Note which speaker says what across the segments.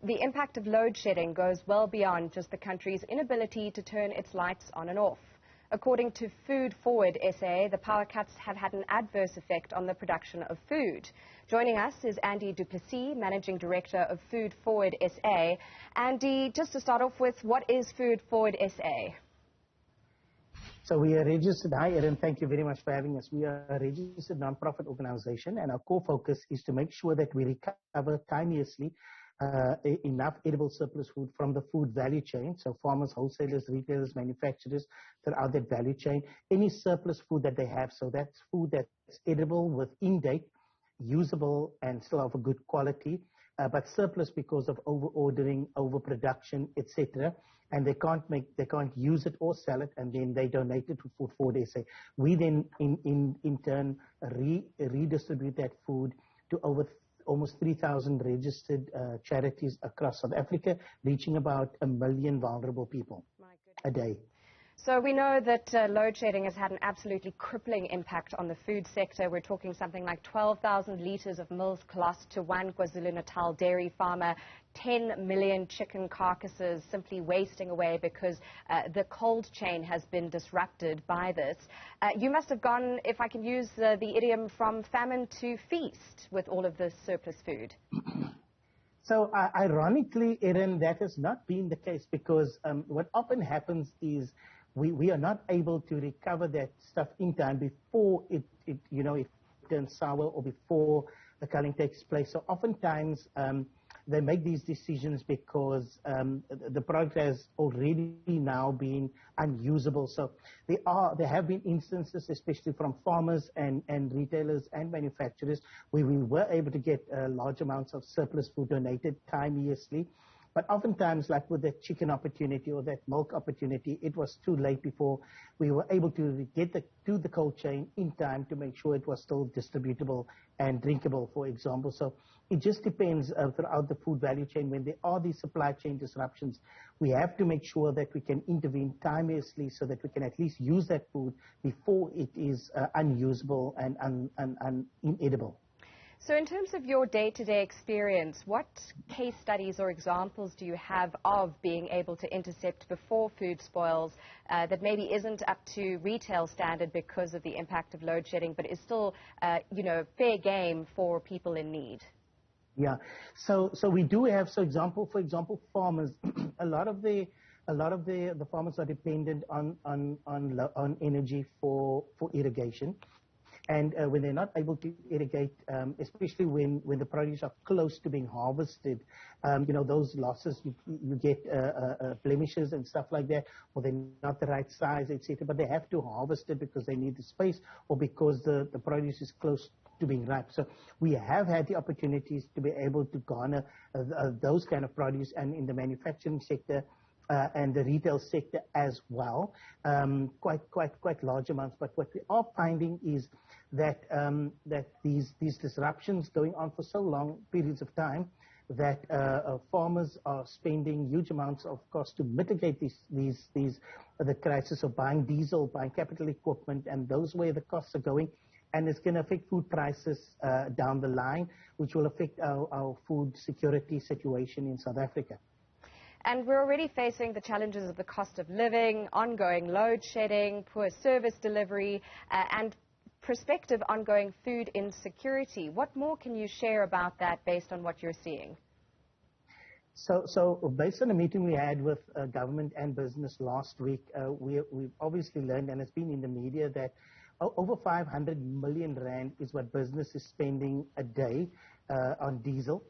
Speaker 1: the impact of load shedding goes well beyond just the country's inability to turn its lights on and off. According to FoodForward SA, the power cuts have had an adverse effect on the production of food. Joining us is Andy du Plessis, Managing Director of FoodForward SA. Andy, just to start off with, what is FoodForward SA?
Speaker 2: So we are registered. Hi, Erin. Thank you very much for having us. We are a registered non-profit organization, and our core focus is to make sure that we recover timeously enough edible surplus food from the food value chain. So farmers, wholesalers, retailers, manufacturers throughout that value chain. Any surplus food that they have, so that's food that's edible, within date, usable, and still of a good quality. But surplus because of over-ordering, overproduction, etc. And they can't use it or sell it, and then they donate it to FoodForward SA. We then, in turn, redistribute that food to over almost 3,000 registered charities across South Africa, reaching about 1 million vulnerable people a day.
Speaker 1: So we know that load shedding has had an absolutely crippling impact on the food sector. We're talking something like 12,000 litres of milk lost to one KwaZulu-Natal dairy farmer, 10 million chicken carcasses simply wasting away because the cold chain has been disrupted by this. You must have gone, if I can use the idiom, from famine to feast with all of this surplus food.
Speaker 2: So ironically, Erin, that has not been the case because what often happens is we are not able to recover that stuff in time before it turns sour or before the culling takes place. So oftentimes they make these decisions because the product has already now been unusable. So there have been instances, especially from farmers and retailers and manufacturers, where we were able to get large amounts of surplus food donated timeously. But oftentimes, like with that chicken opportunity or that milk opportunity, it was too late before we were able to get to the cold chain in time to make sure it was still distributable and drinkable, for example. So it just depends throughout the food value chain. When there are these supply chain disruptions, we have to make sure that we can intervene timeously so that we can at least use that food before it is unusable and inedible.
Speaker 1: So in terms of your day-to-day experience, what case studies or examples do you have of being able to intercept before food spoils that maybe isn't up to retail standard because of the impact of load shedding, but is still, fair game for people in need?
Speaker 2: Yeah, so we do have, for example, farmers. a lot of the farmers are dependent on energy for irrigation. And when they're not able to irrigate, especially when the produce are close to being harvested, those losses, you get blemishes and stuff like that, or they're not the right size, etc. But they have to harvest it because they need the space or because the produce is close to being ripe. So we have had the opportunities to be able to garner those kind of produce, and in the manufacturing sector, and the retail sector as well, quite large amounts. But what we are finding is that these disruptions going on for so long periods of time, that farmers are spending huge amounts of cost to mitigate the crisis of buying diesel, buying capital equipment, and those where the costs are going. And it's going to affect food prices down the line, which will affect our food security situation in South Africa.
Speaker 1: And we're already facing the challenges of the cost of living, ongoing load shedding, poor service delivery, and prospective ongoing food insecurity. What more can you share about that based on what you're seeing?
Speaker 2: So based on a meeting we had with government and business last week, we've obviously learned, and it's been in the media, that over 500 million rand is what business is spending a day on diesel.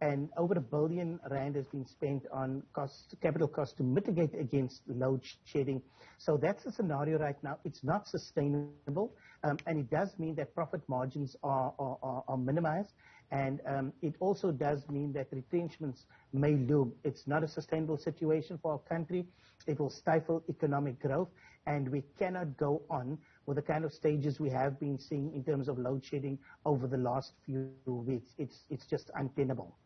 Speaker 2: And over R1 billion has been spent on capital costs to mitigate against load shedding. So that's the scenario right now. It's not sustainable, and it does mean that profit margins are minimized. And it also does mean that retrenchments may loom. It's not a sustainable situation for our country. It will stifle economic growth, and we cannot go on with the kind of stages we have been seeing in terms of load shedding over the last few weeks. It's just untenable.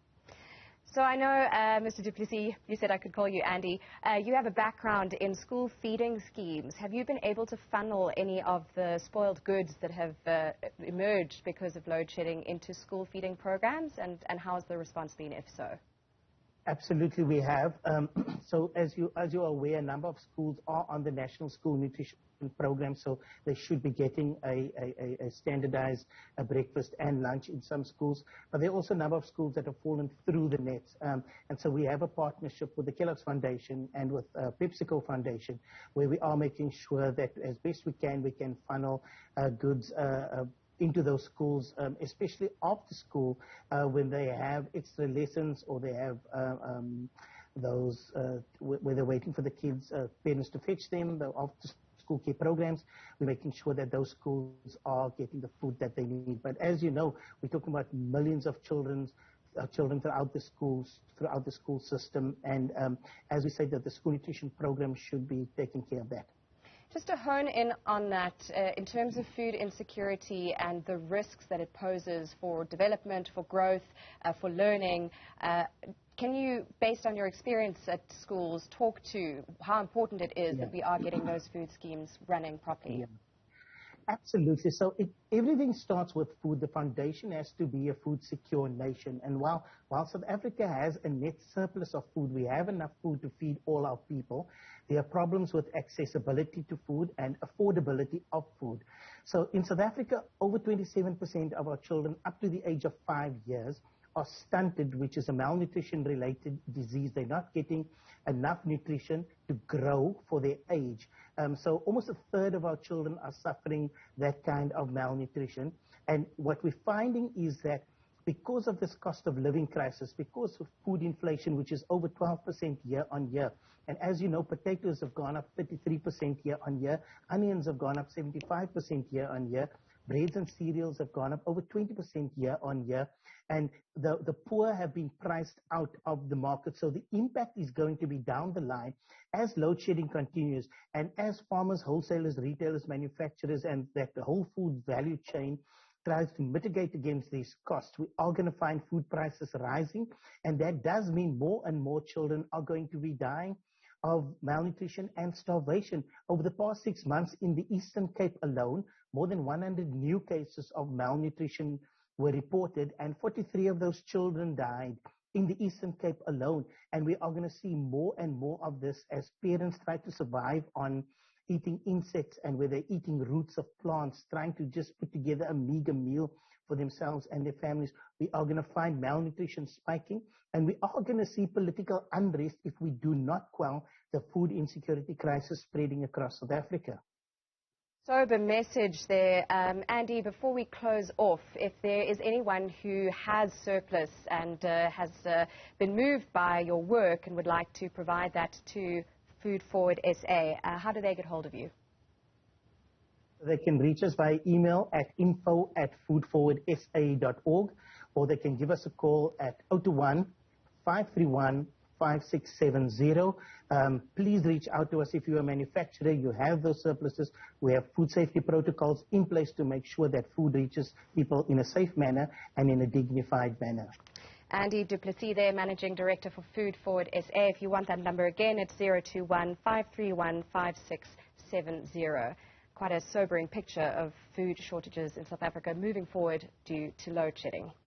Speaker 1: So I know, Mr. du Plessis, you said I could call you Andy. You have a background in school feeding schemes. Have you been able to funnel any of the spoiled goods that have emerged because of load shedding into school feeding programs? And how has the response been, if so?
Speaker 2: Absolutely, we have. So as you are aware, a number of schools are on the National School Nutrition Program, so they should be getting a standardized breakfast and lunch in some schools. But there are also a number of schools that have fallen through the nets. And so we have a partnership with the Kellogg's Foundation and with PepsiCo Foundation, where we are making sure that as best we can funnel goods into those schools, especially after school, when they have extra lessons or they have those where they're waiting for the kids, parents to fetch them, the after school care programs. We're making sure that those schools are getting the food that they need. But as you know, we're talking about millions of children throughout the school system, and as we say, that the school nutrition program should be taking care of that.
Speaker 1: Just to hone in on that, in terms of food insecurity and the risks that it poses for development, for growth, for learning, can you, based on your experience at schools, talk to how important it is that we are getting those food schemes running properly?
Speaker 2: Yeah. Absolutely. So everything starts with food. The foundation has to be a food secure nation. And while South Africa has a net surplus of food, we have enough food to feed all our people, there are problems with accessibility to food and affordability of food. So in South Africa, over 27% of our children up to the age of 5 years are stunted, which is a malnutrition-related disease. They're not getting enough nutrition to grow for their age. So almost a third of our children are suffering that kind of malnutrition. And what we're finding is that because of this cost of living crisis, because of food inflation, which is over 12% year on year, and as you know, potatoes have gone up 33% year on year, onions have gone up 75% year on year, breads and cereals have gone up over 20% year on year, and the poor have been priced out of the market. So the impact is going to be down the line as load shedding continues, and as farmers, wholesalers, retailers, manufacturers, and that the whole food value chain tries to mitigate against these costs. We are going to find food prices rising, and that does mean more and more children are going to be dying of malnutrition and starvation. Over the past 6 months in the Eastern Cape alone, more than 100 new cases of malnutrition were reported, and 43 of those children died in the Eastern Cape alone. And we are going to see more and more of this as parents try to survive on eating insects and where they're eating roots of plants, trying to just put together a meager meal for themselves and their families. We are going to find malnutrition spiking, and we are going to see political unrest if we do not quell the food insecurity crisis spreading across South Africa.
Speaker 1: Sober message there. Andy, before we close off, if there is anyone who has surplus and has been moved by your work and would like to provide that to FoodForward SA, how do they get hold of you?
Speaker 2: They can reach us by email at info@foodforwardsa.org, or they can give us a call at 021-531-5670. Please reach out to us if you're a manufacturer, you have those surpluses. We have food safety protocols in place to make sure that food reaches people in a safe manner and in a dignified manner.
Speaker 1: Andy du Plessis there, Managing Director for FoodForward SA. If you want that number again, it's 021-531-5670. Quite a sobering picture of food shortages in South Africa moving forward due to load shedding.